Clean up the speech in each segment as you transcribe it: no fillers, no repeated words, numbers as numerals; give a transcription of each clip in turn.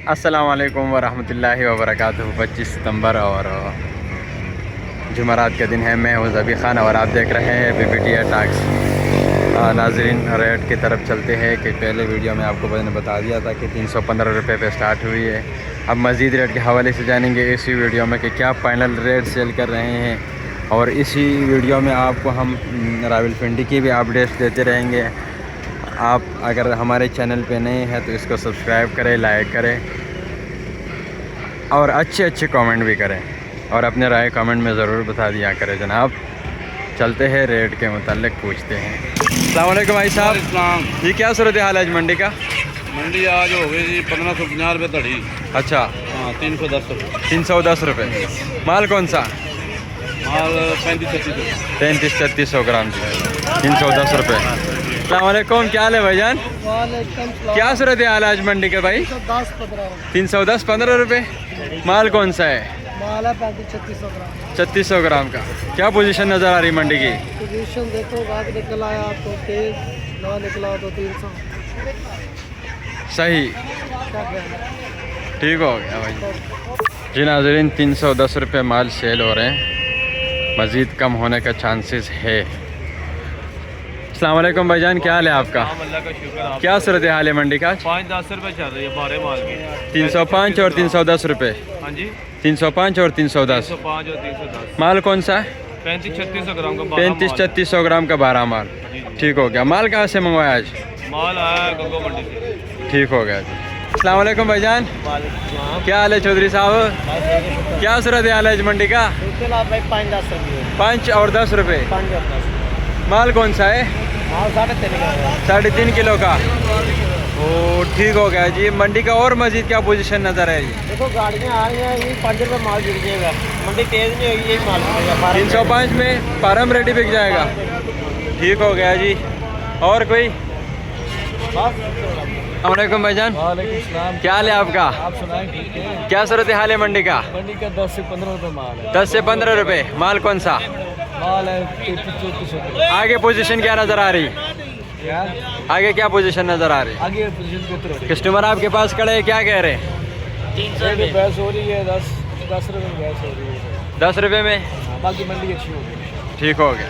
अस्सलामुअलैकुम वरहमतुल्लाहि वबरकातुहू। 25 सितंबर और जुमेरात का दिन है। मैं हूँ ज़बी ख़ान और आप देख रहे हैं PPTR टॉक्स। नाज़रीन, रेट की तरफ चलते हैं कि पहले वीडियो में आपको मैंने बता दिया था कि 315 रुपये पे स्टार्ट हुई है। अब मज़ीद रेट के हवाले से जानेंगे इसी वीडियो में कि क्या फ़ाइनल रेट सेल कर रहे हैं, और इसी वीडियो में आपको हम रावलपिंडी की भी अपडेट्स देते रहेंगे। आप अगर हमारे चैनल पे नए हैं तो इसको सब्सक्राइब करें, लाइक करें और अच्छे कमेंट भी करें, और अपने राय कमेंट में ज़रूर बता दिया करें जनाब। चलते हैं रेट के मुताल्लिक पूछते हैं। अस्सलाम वालेकुम भाई साहब जी, क्या सूरत हाल है आज मंडी का? मंडी आज हो गई जी 1550 रुपये धड़ी। अच्छा, हाँ 310 रुपये। 310 रुपये। माल कौन सा? माल 35-36 35-3600 ग्राम की 310 रुपये। अस्सलाम वालेकुम, क्या हाल है भाईजान? क्या सूरत हाल है आज मंडी के भाई? 310-15 रुपये। माल कौन सा है? माल है 35-3600 ग्राम। 3600 ग्राम का। क्या पोजीशन नज़र आ रही मंडी की? पोजीशन देखो, रात निकल आया तो तेज, ना निकला तो 300। सही, क्या कहना? ठीक हो गया भाई जी। नाज़रीन, 310 रुपये माल सेल हो रहे हैं, मज़ीद कम होने का चांसेस है। अस्सलाम वालेकुम भाईजान, क्या हाल है आपका? अल्लाह का शुक्र। क्या सूरत हाल है मंडी का? 5-10 रुपये चल रही है बारह माल की। 305 और 310 रुपये। हाँ जी, 305 और 310। 305 और 310। माल कौन सा है? 35-3600 ग्राम का 35-3600 ग्राम का 12 माल। ठीक हो गया। माल कहाँ से मंगवाया आज? माल आया गंगो मंडी से। ठीक हो गया जी। अस्सलाम वालेकुम भाईजान, क्या हाल है चौधरी साहब? क्या सूरत हाल है आज मंडी का? 5-10 रुपये। 5 और 10 रुपये। 5 और 10। माल कौन सा है? माल 3.5 किलो का। ओ, ठीक हो गया जी। मंडी का और मजीद क्या पोजीशन नज़र है? देखो गाड़ियाँ आ रही हैं, ये 5 रुपये माल बिक जाएगा। मंडी तेज नहीं होगी, यही माल बिकेगा। 305 में फार्म रेडी बिक जाएगा। ठीक हो गया जी। और कोई? अस्सलाम भाईजान, वालेकुम, क्या हाल है आपका? आप सुनाएं, ठीक है? क्या सूरत हाल है मंडी का? मंडी का 10 से 15 रुपये माल है। 10 से 15 रुपये। माल कौन सा? माल है 33-34 रुपये। आगे पोजीशन क्या नज़र आ रही? क्या आगे क्या पोजीशन नज़र आ रही? आगे पोजीशन बेहतर हो रही है। कस्टमर आपके पास खड़े हैं, क्या कह रहे हैं? बहस हो रही है, 10 रुपये में बहस हो रही है। 10 रुपये में। हाँ, बाकी मंडी अच्छी हो गई। ठीक हो गया।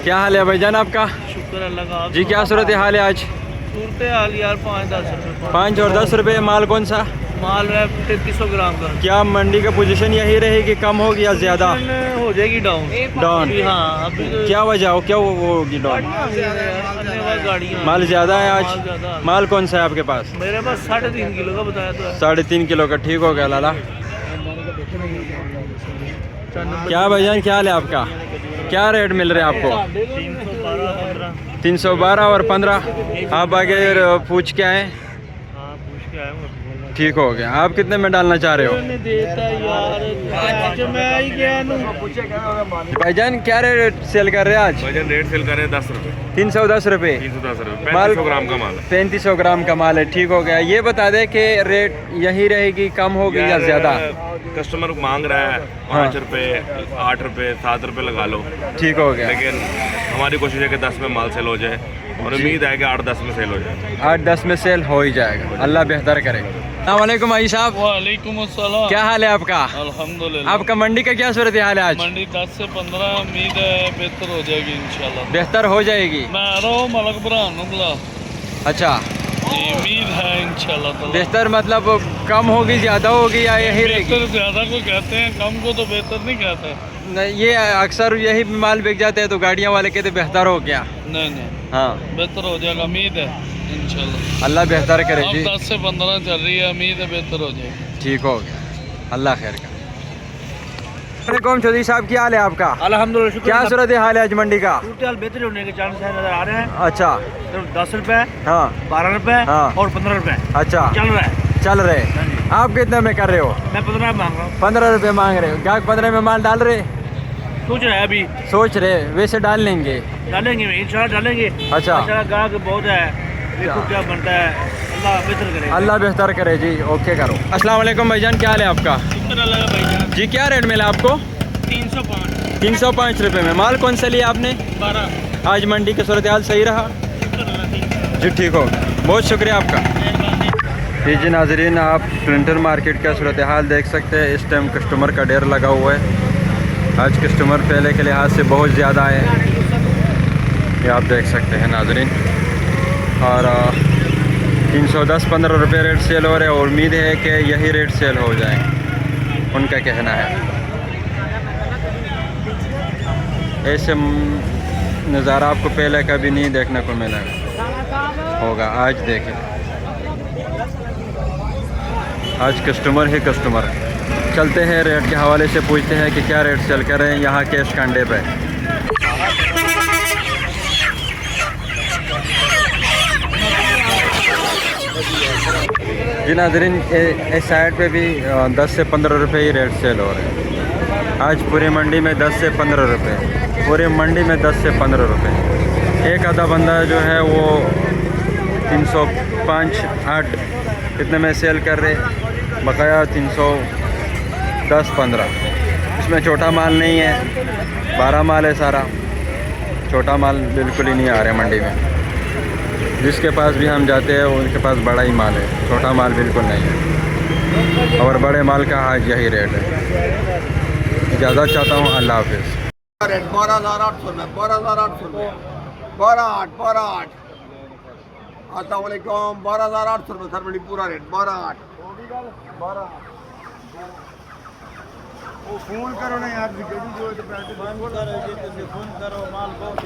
क्या हाल है भाईजान आपका? शुक्र अल्लाह का। जी, क्या सूरत हाल है आज? सूरत हाल यार 5-10 रुपये। 5 और 10 रुपये। माल कौन सा? माल है 3300 ग्राम का। क्या मंडी का पोजीशन यही रहेगी, कम होगी या ज़्यादा? हो जाएगी डाउन। डाउन? हाँ, अभी क्या वजह हो, क्या वो होगी डाउन? गाड़ियाँ माल ज़्यादा है माल आज? ज़्यादा। माल कौन सा है आपके पास? मेरे पास 3.5 किलो का बताया तो है। 3.5 किलो का। ठीक हो गया लाला। क्या भाईजान, क्या हाल है आपका? क्या रेट मिल रहे हैं आपको? 312 और 15। आप आगे पूछ के आए? ठीक हो गया। आप कितने में डालना चाह रहे हो? भाईजान, क्या रेट सेल कर रहे हैं आज? भाईजान रेट सेल कर रहे हैं 10 रुपये। 310 रुपये। 310 रुपये। माल 3500 ग्राम का माल है। 3500 ग्राम का माल है। ठीक हो गया। ये बता दे कि रेट यही रहेगी, कम होगी या ज़्यादा? कस्टमर मांग रहा है 5 रुपये, 8 रुपये, 7 रुपये लगा लो। ठीक हो गया। लेकिन हमारी कोशिश है कि 10 में माल सेल हो जाए, और उम्मीद है कि 8-10 में सेल हो जाए। 8-10 में सेल हो ही जाएगा। अल्लाह बेहतर करे। अस्सलाम भाई साहब, वालेकुम अस्सलाम। क्या हाल है आपका? अल्हम्दुलिल्लाह। आपका मंडी का क्या सूरत हाल है आज? मंडी 10 से 15 उम्मीद है बेहतर हो जाएगी इंशाल्लाह। बेहतर हो जाएगी। मैं आ रहा हूँ मलकपुरा नुगला। अच्छा, उम्मीद है इंशाल्लाह ताला। बेहतर मतलब कम होगी, ज़्यादा होगी या यही रहेगी? बेहतर ज़्यादा को कहते हैं, कम को तो बेहतर नहीं कहते। नहीं, ये अक्सर यही माल बिक जाते हैं तो गाड़ियाँ वाले कहते बेहतर हो गया। नहीं, हाँ, बेहतर हो जाएगा, उम्मीद है इंशाल्लाह। अल्लाह बेहतर करे अब जी। 10 से 15 चल रही है, उम्मीद है बेहतर हो जाएगी। ठीक हो गया, अल्लाह खैर का। वालेकुम चौधरी साहब, क्या हाल है आपका? अल्हम्दुलिल्लाह। क्या सूरत हाल है आज मंडी का? टोटल बेहतर होने के चांस नजर आ रहे हैं। अच्छा, 10 रुपए, हाँ 12 रुपए हाँ। और 15 रुपए अच्छा, चल रहा है। चल रहे। आप कितने में कर रहे हो? मैं 15 मांग रहा हूँ। 15 रुपये मांग रहे हो। क्या 15 में माल डाल रहे? सोच रहा है अभी, सोच रहे, वैसे डाल लेंगे। डालेंगे इंशाल्लाह डालेंगे। अच्छा। माशाल्लाह गाहक बहुत है, देखो क्या बनता है। अल्लाह बेहतर करे। अल्लाह बेहतर करे जी। ओके करो। अस्सलाम वालेकुम भाईजान, क्या हाल है आपका? शुक्र अल्लाह का भाईजान। जी, क्या रेट मिला आपको? 305। 305 रुपये में। माल कौन सा लिया आपने? 12। आज मंडी की सूरत हाल सही रहा? जी, ठीक हो, बहुत शुक्रिया आपका। ये जी नाजरीन, आप प्रिंटर मार्केट का सूरत हाल देख सकते हैं। इस टाइम कस्टमर का ढेर लगा हुआ है। आज कस्टमर पहले के लिहाज से बहुत ज़्यादा है, ये आप देख सकते हैं नाजरीन। और 310-15 रुपये रेट सेल हो रहे हैं। उम्मीद है कि यही रेट सेल हो जाए, उनका कहना है। ऐसे नज़ारा आपको पहले कभी नहीं देखने को मिला होगा। आज देखें, आज कस्टमर ही कस्टमर। चलते हैं रेट के हवाले से पूछते हैं कि क्या रेट सेल कर रहे हैं यहाँ कैश कंडे पे। जी नाज़रीन, इस साइड पे भी 10 से 15 रुपये ही रेट सेल हो रहे हैं। आज पूरी मंडी में 10 से 15 रुपये, पूरी मंडी में 10 से 15 रुपये। एक आधा बंदा जो है वो 305-8 इतने में सेल कर रहे, बकाया 310-15। इसमें छोटा माल नहीं है, 12 माल है सारा। छोटा माल बिल्कुल ही नहीं आ रहा मंडी में। जिसके पास भी हम जाते हैं उनके पास बड़ा ही माल है, छोटा माल बिल्कुल नहीं है। और बड़े माल का आज यही रेट है। इजाज़त चाहता हूँ, अल्लाह हाफिज़। रेट 12,800 रुपये, 12,800 रुपये, 12,800 अस्सलामुअलैकुम। 12,800 रुपये सर, बड़ी पूरा रेट 12,800। फोन करो ना यार, जो है तो पैसे फोन करो, माल बहुत